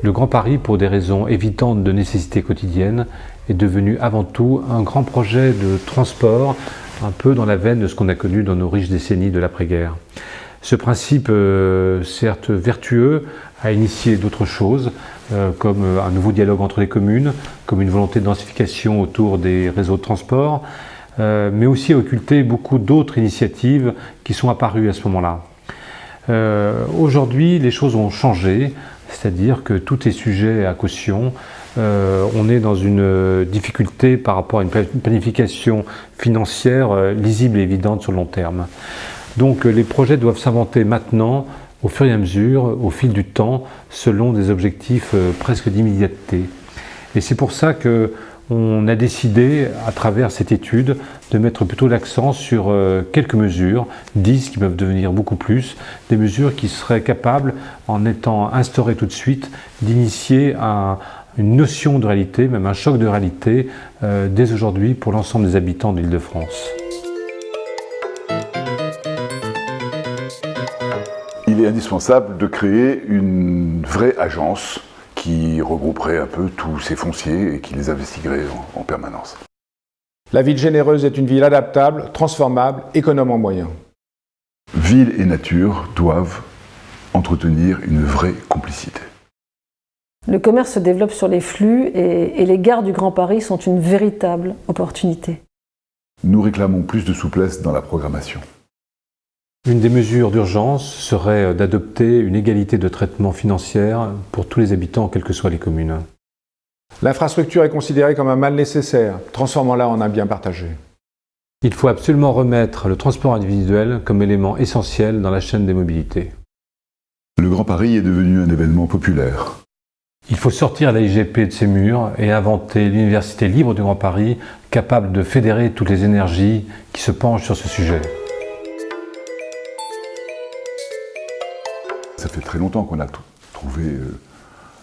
Le Grand Paris, pour des raisons évidentes de nécessité quotidienne, est devenu avant tout un grand projet de transport, un peu dans la veine de ce qu'on a connu dans nos riches décennies de l'après-guerre. Ce principe, certes vertueux, a initié d'autres choses, comme un nouveau dialogue entre les communes, comme une volonté de densification autour des réseaux de transport, mais aussi a occulté beaucoup d'autres initiatives qui sont apparues à ce moment-là. Aujourd'hui, les choses ont changé, c'est-à-dire que tout est sujet à caution. On est dans une difficulté par rapport à une planification financière lisible et évidente sur le long terme. Donc les projets doivent s'inventer maintenant, au fur et à mesure, au fil du temps, selon des objectifs presque d'immédiateté. Et c'est pour ça qu'on a décidé, à travers cette étude, de mettre plutôt l'accent sur quelques mesures, 10 qui peuvent devenir beaucoup plus, des mesures qui seraient capables, en étant instaurées tout de suite, d'initier une notion de réalité, même un choc de réalité, dès aujourd'hui pour l'ensemble des habitants de l'Île-de-France. Il est indispensable de créer une vraie agence qui regrouperait un peu tous ces fonciers et qui les investiguerait en permanence. La ville généreuse est une ville adaptable, transformable, économe en moyens. Ville et nature doivent entretenir une vraie complicité. Le commerce se développe sur les flux et les gares du Grand Paris sont une véritable opportunité. Nous réclamons plus de souplesse dans la programmation. Une des mesures d'urgence serait d'adopter une égalité de traitement financière pour tous les habitants, quelles que soient les communes. L'infrastructure est considérée comme un mal nécessaire, transformant-la en un bien partagé. Il faut absolument remettre le transport individuel comme élément essentiel dans la chaîne des mobilités. Le Grand Paris est devenu un événement populaire. Il faut sortir la IGP de ses murs et inventer l'Université libre du Grand Paris, capable de fédérer toutes les énergies qui se penchent sur ce sujet. Ça fait très longtemps qu'on a trouvé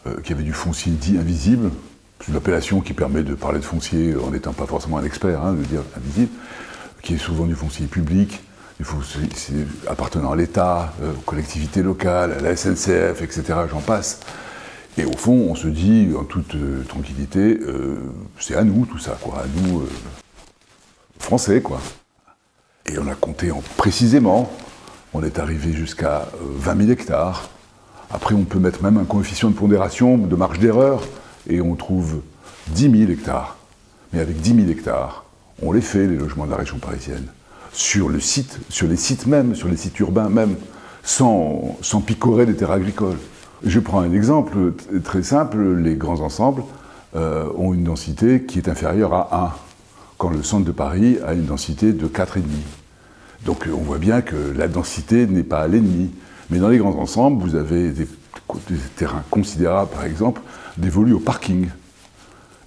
qu'il y avait du foncier dit invisible. C'est une appellation qui permet de parler de foncier en n'étant pas forcément un expert, de dire invisible, qui est souvent du foncier public, du foncier appartenant à l'État, aux collectivités locales, à la SNCF, etc. J'en passe. Et au fond, on se dit en toute tranquillité, c'est à nous tout ça, quoi, à nous, Français, quoi. Et on a compté précisément. On est arrivé jusqu'à 20 000 hectares. Après, on peut mettre même un coefficient de pondération, de marge d'erreur, et on trouve 10 000 hectares. Mais avec 10 000 hectares, on les fait, les logements de la région parisienne. Sur les sites même, sur les sites urbains même, sans picorer des terres agricoles. Je prends un exemple très simple, les grands ensembles ont une densité qui est inférieure à 1, quand le centre de Paris a une densité de 4,5. Donc on voit bien que la densité n'est pas l'ennemi. Mais dans les grands ensembles, vous avez des terrains considérables, par exemple, dévolus au parking.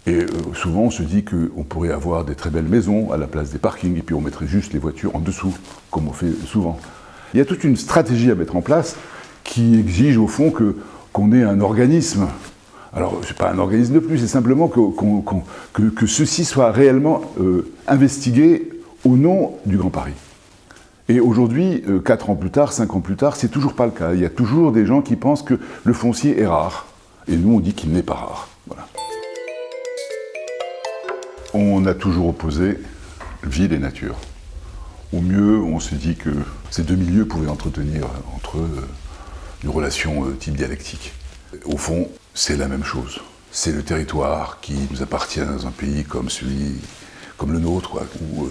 Et souvent, on se dit qu'on pourrait avoir des très belles maisons à la place des parkings, et puis on mettrait juste les voitures en dessous, comme on fait souvent. Il y a toute une stratégie à mettre en place qui exige, au fond, qu'on ait un organisme. Alors, ce n'est pas un organisme de plus, c'est simplement que ceci soit réellement investigué au nom du Grand Paris. Et aujourd'hui, 4 ans plus tard, 5 ans plus tard, c'est toujours pas le cas. Il y a toujours des gens qui pensent que le foncier est rare. Et nous, on dit qu'il n'est pas rare. Voilà. On a toujours opposé ville et nature. Au mieux, on se dit que ces deux milieux pouvaient entretenir entre eux une relation type dialectique. Au fond, c'est la même chose. C'est le territoire qui nous appartient dans un pays comme le nôtre, quoi, où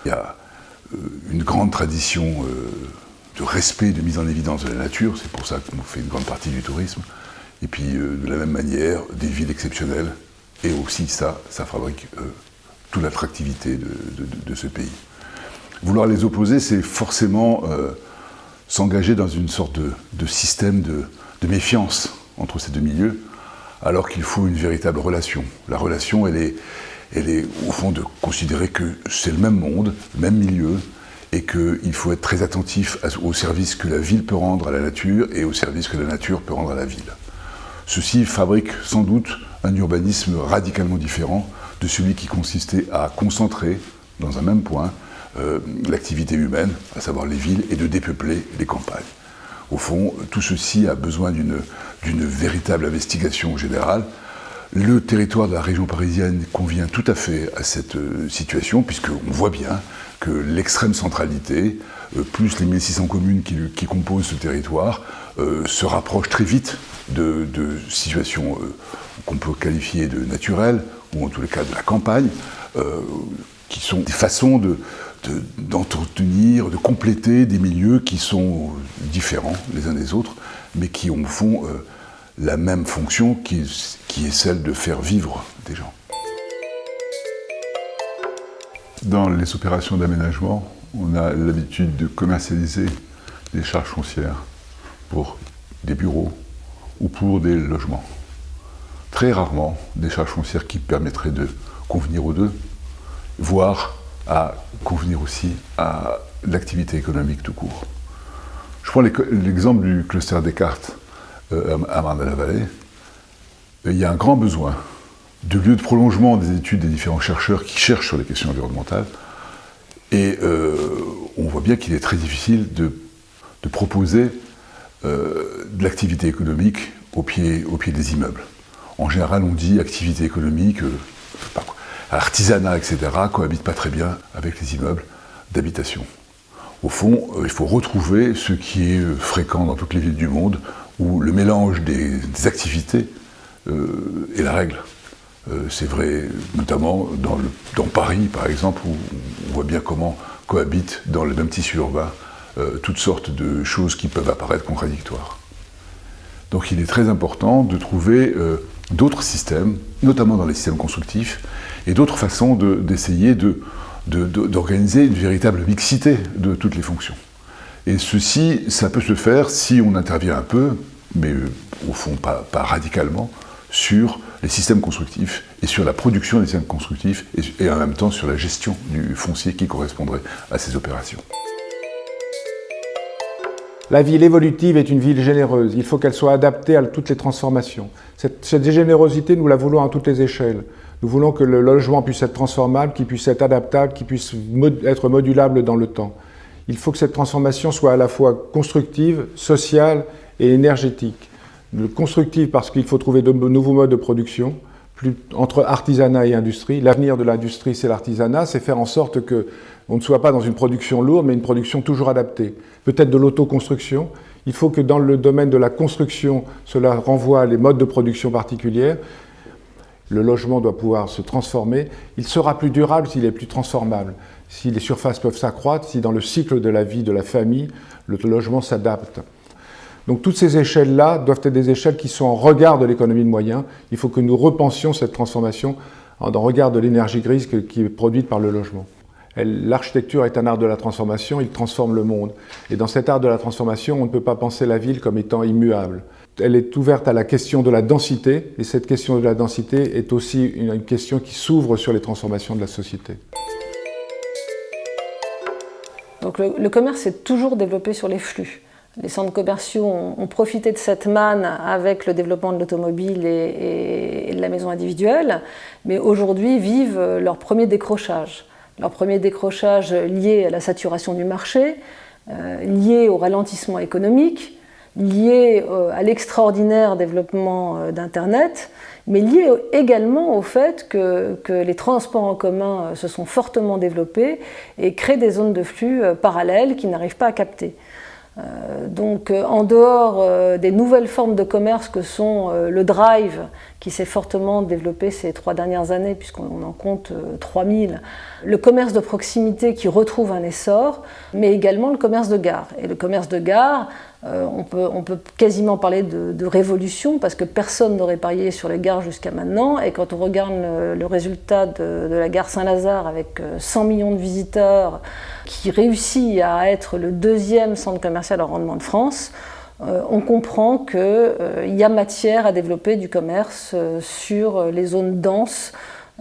il y a une grande tradition de respect, de mise en évidence de la nature, c'est pour ça qu'on fait une grande partie du tourisme, et puis de la même manière, des villes exceptionnelles, et aussi ça fabrique toute l'attractivité de ce pays. Vouloir les opposer, c'est forcément s'engager dans une sorte de système de méfiance entre ces deux milieux, alors qu'il faut une véritable relation. La relation, elle est au fond de considérer que c'est le même monde, le même milieu, et qu'il faut être très attentif au service que la ville peut rendre à la nature et au service que la nature peut rendre à la ville. Ceci fabrique sans doute un urbanisme radicalement différent de celui qui consistait à concentrer dans un même point l'activité humaine, à savoir les villes, et de dépeupler les campagnes. Au fond, tout ceci a besoin d'une véritable investigation générale. Le territoire de la région parisienne convient tout à fait à cette situation, puisqu'on voit bien que l'extrême centralité, plus les 1600 communes qui composent ce territoire, se rapprochent très vite de situations qu'on peut qualifier de naturelles, ou en tous les cas de la campagne, qui sont des façons d'entretenir, de compléter des milieux qui sont différents les uns des autres, mais qui en font la même fonction qui est celle de faire vivre des gens. Dans les opérations d'aménagement, on a l'habitude de commercialiser des charges foncières pour des bureaux ou pour des logements. Très rarement des charges foncières qui permettraient de convenir aux deux, voire à convenir aussi à l'activité économique tout court. Je prends l'exemple du cluster Descartes à Marne-la-Vallée. Il y a un grand besoin de lieux de prolongement des études des différents chercheurs qui cherchent sur les questions environnementales. Et on voit bien qu'il est très difficile de proposer de l'activité économique au pied des immeubles. En général, on dit activité économique, artisanat, etc., cohabite pas très bien avec les immeubles d'habitation. Au fond, il faut retrouver ce qui est fréquent dans toutes les villes du monde, où le mélange des activités est la règle. C'est vrai notamment dans Paris, par exemple, où on voit bien comment cohabitent dans le même tissu urbain toutes sortes de choses qui peuvent apparaître contradictoires. Donc il est très important de trouver d'autres systèmes, notamment dans les systèmes constructifs, et d'autres façons d'essayer d'organiser une véritable mixité de toutes les fonctions. Et ceci, ça peut se faire si on intervient un peu, mais au fond pas radicalement, sur les systèmes constructifs et sur la production des systèmes constructifs et en même temps sur la gestion du foncier qui correspondrait à ces opérations. La ville évolutive est une ville généreuse. Il faut qu'elle soit adaptée à toutes les transformations. Cette générosité, nous la voulons à toutes les échelles. Nous voulons que le logement puisse être transformable, qu'il puisse être adaptable, qu'il puisse être modulable dans le temps. Il faut que cette transformation soit à la fois constructive, sociale et énergétique. Constructive parce qu'il faut trouver de nouveaux modes de production, entre artisanat et industrie. L'avenir de l'industrie, c'est l'artisanat, c'est faire en sorte qu'on ne soit pas dans une production lourde, mais une production toujours adaptée. Peut-être de l'autoconstruction. Il faut que dans le domaine de la construction, cela renvoie à les modes de production particulières. Le logement doit pouvoir se transformer. Il sera plus durable s'il est plus transformable. Si les surfaces peuvent s'accroître, si dans le cycle de la vie de la famille, le logement s'adapte. Donc toutes ces échelles-là doivent être des échelles qui sont en regard de l'économie de moyens. Il faut que nous repensions cette transformation en regard de l'énergie grise qui est produite par le logement. L'architecture est un art de la transformation, il transforme le monde. Et dans cet art de la transformation, on ne peut pas penser la ville comme étant immuable. Elle est ouverte à la question de la densité, et cette question de la densité est aussi une question qui s'ouvre sur les transformations de la société. Donc le commerce s'est toujours développé sur les flux. Les centres commerciaux ont profité de cette manne avec le développement de l'automobile et de la maison individuelle, mais aujourd'hui vivent leur premier décrochage. Leur premier décrochage lié à la saturation du marché, lié au ralentissement économique, lié à l'extraordinaire développement d'Internet, mais lié également au fait que les transports en commun se sont fortement développés et créent des zones de flux parallèles qui n'arrivent pas à capter. Donc en dehors des nouvelles formes de commerce que sont le drive, qui s'est fortement développé ces 3 dernières années, puisqu'on en compte 3000, le commerce de proximité qui retrouve un essor, mais également le commerce de gare. Et le commerce de gare, on peut quasiment parler de révolution, parce que personne n'aurait parié sur les gares jusqu'à maintenant, et quand on regarde le résultat de la gare Saint-Lazare avec 100 millions de visiteurs, qui réussit à être le 2e centre commercial en rendement de France, on comprend qu'il y a matière à développer du commerce sur les zones denses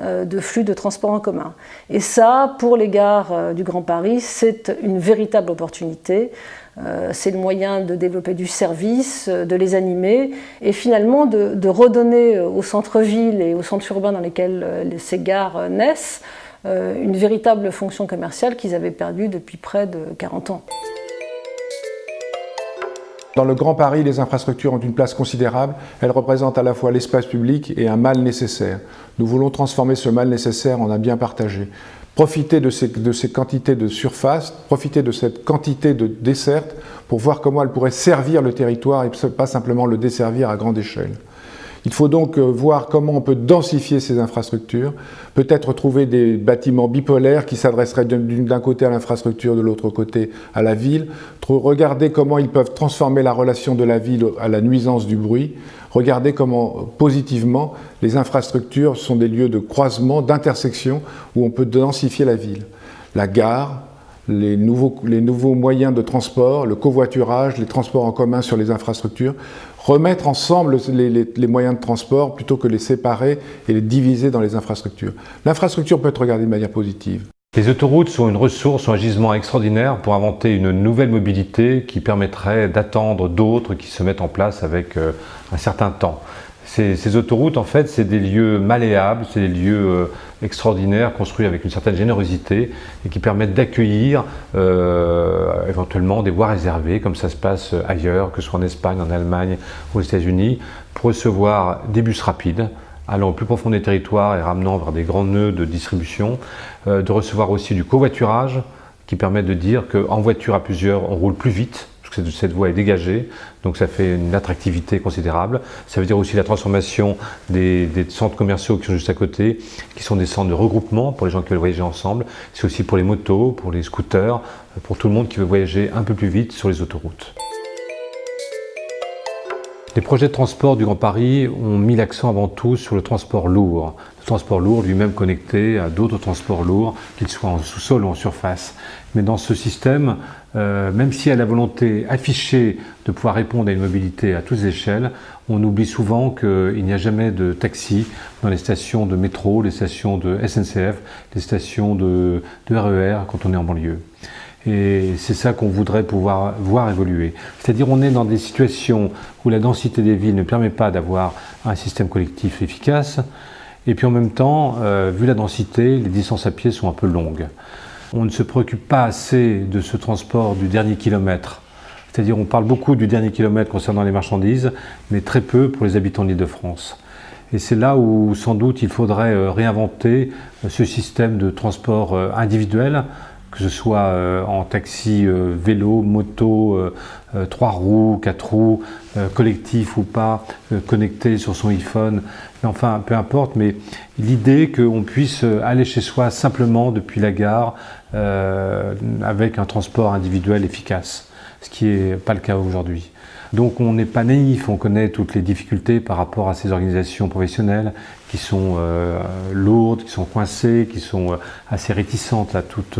de flux de transport en commun. Et ça, pour les gares du Grand Paris, c'est une véritable opportunité. C'est le moyen de développer du service, de les animer et finalement de redonner aux centres-villes et aux centres urbains dans lesquels ces gares naissent une véritable fonction commerciale qu'ils avaient perdue depuis près de 40 ans. Dans le Grand Paris, les infrastructures ont une place considérable. Elles représentent à la fois l'espace public et un mal nécessaire. Nous voulons transformer ce mal nécessaire en un bien partagé. Profiter de ces quantités de surface, profiter de cette quantité de desserte pour voir comment elle pourrait servir le territoire et pas simplement le desservir à grande échelle. Il faut donc voir comment on peut densifier ces infrastructures, peut-être trouver des bâtiments bipolaires qui s'adresseraient d'un côté à l'infrastructure, de l'autre côté à la ville, regarder comment ils peuvent transformer la relation de la ville à la nuisance du bruit, regarder comment positivement les infrastructures sont des lieux de croisement, d'intersection où on peut densifier la ville. La gare, les nouveaux moyens de transport, le covoiturage, les transports en commun sur les infrastructures, remettre ensemble les moyens de transport plutôt que les séparer et les diviser dans les infrastructures. L'infrastructure peut être regardée de manière positive. Les autoroutes sont une ressource, sont un gisement extraordinaire pour inventer une nouvelle mobilité qui permettrait d'attendre d'autres qui se mettent en place avec un certain temps. Ces autoroutes, en fait, c'est des lieux malléables, c'est des lieux extraordinaires, construits avec une certaine générosité et qui permettent d'accueillir éventuellement des voies réservées, comme ça se passe ailleurs, que ce soit en Espagne, en Allemagne, aux États-Unis, pour recevoir des bus rapides, allant au plus profond des territoires et ramenant vers des grands nœuds de distribution, de recevoir aussi du covoiturage, qui permet de dire qu'en voiture à plusieurs, on roule plus vite, parce que cette voie est dégagée, donc ça fait une attractivité considérable. Ça veut dire aussi la transformation des centres commerciaux qui sont juste à côté, qui sont des centres de regroupement pour les gens qui veulent voyager ensemble. C'est aussi pour les motos, pour les scooters, pour tout le monde qui veut voyager un peu plus vite sur les autoroutes. Les projets de transport du Grand Paris ont mis l'accent avant tout sur le transport lourd. Le transport lourd lui-même connecté à d'autres transports lourds, qu'ils soient en sous-sol ou en surface. Mais dans ce système, même s'il y a la volonté affichée de pouvoir répondre à une mobilité à toutes les échelles, on oublie souvent qu'il n'y a jamais de taxi dans les stations de métro, les stations de SNCF, les stations de RER quand on est en banlieue. Et c'est ça qu'on voudrait pouvoir voir évoluer. C'est-à-dire on est dans des situations où la densité des villes ne permet pas d'avoir un système collectif efficace, et puis en même temps, vu la densité, les distances à pied sont un peu longues. On ne se préoccupe pas assez de ce transport du dernier kilomètre. C'est-à-dire on parle beaucoup du dernier kilomètre concernant les marchandises, mais très peu pour les habitants de l'Île-de-France. Et c'est là où sans doute il faudrait réinventer ce système de transport individuel, que ce soit en taxi, vélo, moto, 3 roues, 4 roues, collectif ou pas, connecté sur son iPhone, enfin peu importe, mais l'idée qu'on puisse aller chez soi simplement depuis la gare avec un transport individuel efficace, ce qui n'est pas le cas aujourd'hui. Donc on n'est pas naïf, on connaît toutes les difficultés par rapport à ces organisations professionnelles qui sont lourdes, qui sont coincées, qui sont assez réticentes à toute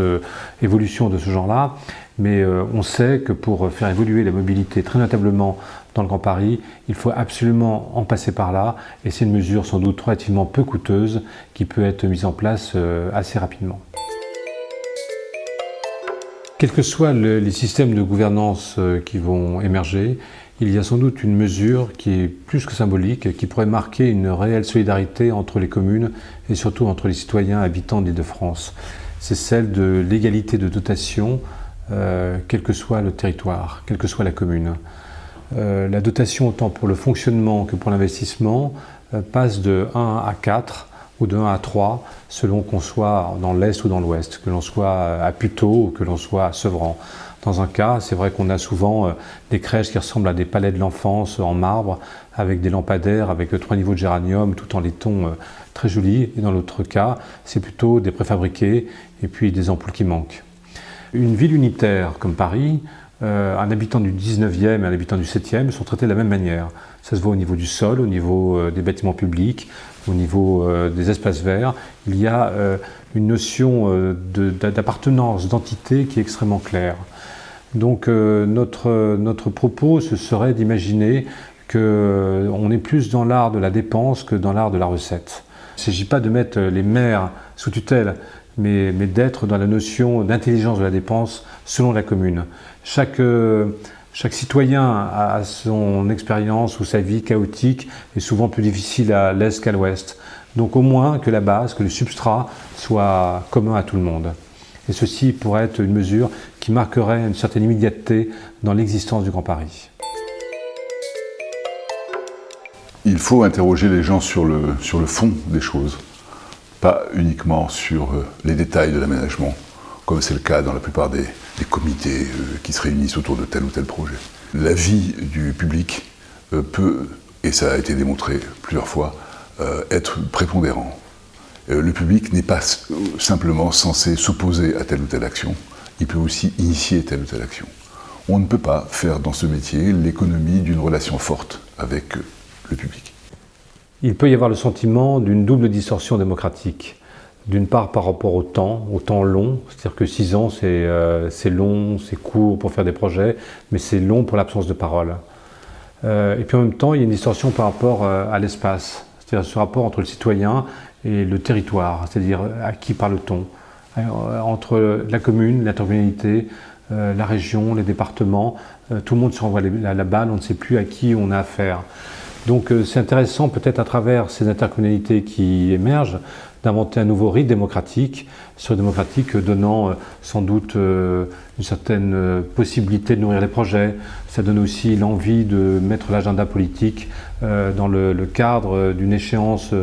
évolution de ce genre-là. Mais on sait que pour faire évoluer la mobilité très notablement dans le Grand Paris, il faut absolument en passer par là. Et c'est une mesure sans doute relativement peu coûteuse qui peut être mise en place assez rapidement. Quels que soient les systèmes de gouvernance qui vont émerger, il y a sans doute une mesure qui est plus que symbolique, qui pourrait marquer une réelle solidarité entre les communes et surtout entre les citoyens habitants d'Île-de-France. C'est celle de l'égalité de dotation, quel que soit le territoire, quelle que soit la commune. La dotation, autant pour le fonctionnement que pour l'investissement, passe de 1 à 4 ou de 1 à 3, selon qu'on soit dans l'Est ou dans l'Ouest, que l'on soit à Puteaux ou que l'on soit à Sevran. Dans un cas, c'est vrai qu'on a souvent des crèches qui ressemblent à des palais de l'enfance en marbre, avec des lampadaires, avec 3 niveaux de géranium, tout en laiton très jolis. Et dans l'autre cas, c'est plutôt des préfabriqués et puis des ampoules qui manquent. Une ville unitaire comme Paris, un habitant du 19e et un habitant du 7e sont traités de la même manière. Ça se voit au niveau du sol, au niveau des bâtiments publics, au niveau des espaces verts. Il y a une notion d'appartenance, d'entité qui est extrêmement claire. Donc notre propos, ce serait d'imaginer qu'on est plus dans l'art de la dépense que dans l'art de la recette. Il ne s'agit pas de mettre les maires sous tutelle, mais d'être dans la notion d'intelligence de la dépense selon la commune. Chaque citoyen a son expérience ou sa vie chaotique et souvent plus difficile à l'est qu'à l'ouest. Donc au moins que la base, que le substrat soit commun à tout le monde. Et ceci pourrait être une mesure qui marquerait une certaine immédiateté dans l'existence du Grand Paris. il faut interroger les gens sur le fond des choses, pas uniquement sur les détails de l'aménagement, comme c'est le cas dans la plupart des comités qui se réunissent autour de tel ou tel projet. L'avis du public peut, et ça a été démontré plusieurs fois, être prépondérant. Le public n'est pas simplement censé s'opposer à telle ou telle action, il peut aussi initier telle ou telle action. On ne peut pas faire dans ce métier l'économie d'une relation forte avec le public. Il peut y avoir le sentiment d'une double distorsion démocratique. D'une part par rapport au temps long, c'est-à-dire que 6 ans c'est long, c'est court pour faire des projets, mais c'est long pour l'absence de parole. Et puis en même temps, il y a une distorsion par rapport à l'espace, c'est-à-dire ce rapport entre le citoyen et le territoire, c'est-à-dire à qui parle-t-on, entre la commune, l'intercommunalité, la région, les départements, tout le monde se renvoie la balle, on ne sait plus à qui on a affaire. Donc c'est intéressant peut-être à travers ces intercommunalités qui émergent d'inventer un nouveau rite démocratique, donnant sans doute une certaine possibilité de nourrir les projets. Ça donne aussi l'envie de mettre l'agenda politique dans le cadre d'une échéance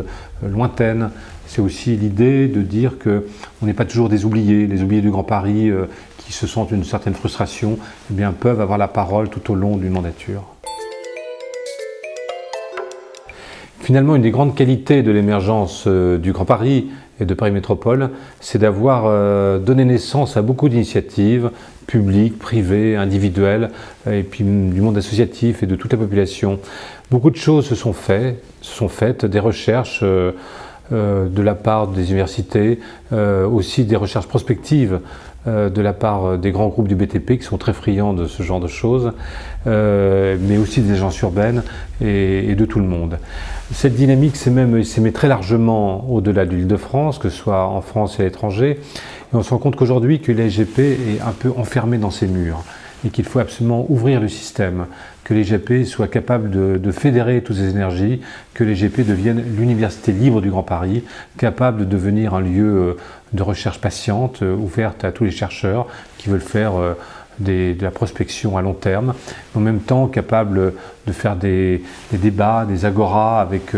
lointaine. C'est aussi l'idée de dire qu'on n'est pas toujours des oubliés. Les oubliés du Grand Paris qui se sentent une certaine frustration, eh bien, peuvent avoir la parole tout au long d'une mandature. Finalement, une des grandes qualités de l'émergence du Grand Paris et de Paris Métropole, c'est d'avoir donné naissance à beaucoup d'initiatives publiques, privées, individuelles, et puis du monde associatif et de toute la population. Beaucoup de choses se sont faites, des recherches de la part des universités, aussi des recherches prospectives de la part des grands groupes du BTP qui sont très friands de ce genre de choses, mais aussi des agences urbaines et de tout le monde. Cette dynamique s'émet très largement au-delà de l'Île-de-France, que ce soit en France et à l'étranger, et on se rend compte qu'aujourd'hui que l'IGP est un peu enfermé dans ses murs et qu'il faut absolument ouvrir le système, que l'IGP soit capable de fédérer toutes ces énergies, que l'IGP devienne l'université libre du Grand Paris, capable de devenir un lieu de recherche patiente, ouverte à tous les chercheurs qui veulent faire de la prospection à long terme, en même temps capable de faire des débats, des agoras avec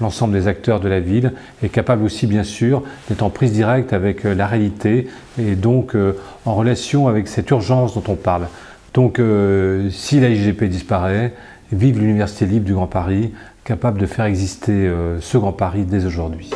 l'ensemble des acteurs de la ville, et capable aussi bien sûr d'être en prise directe avec la réalité et donc en relation avec cette urgence dont on parle. Donc si la IGP disparaît, vive l'Université libre du Grand Paris, capable de faire exister ce Grand Paris dès aujourd'hui.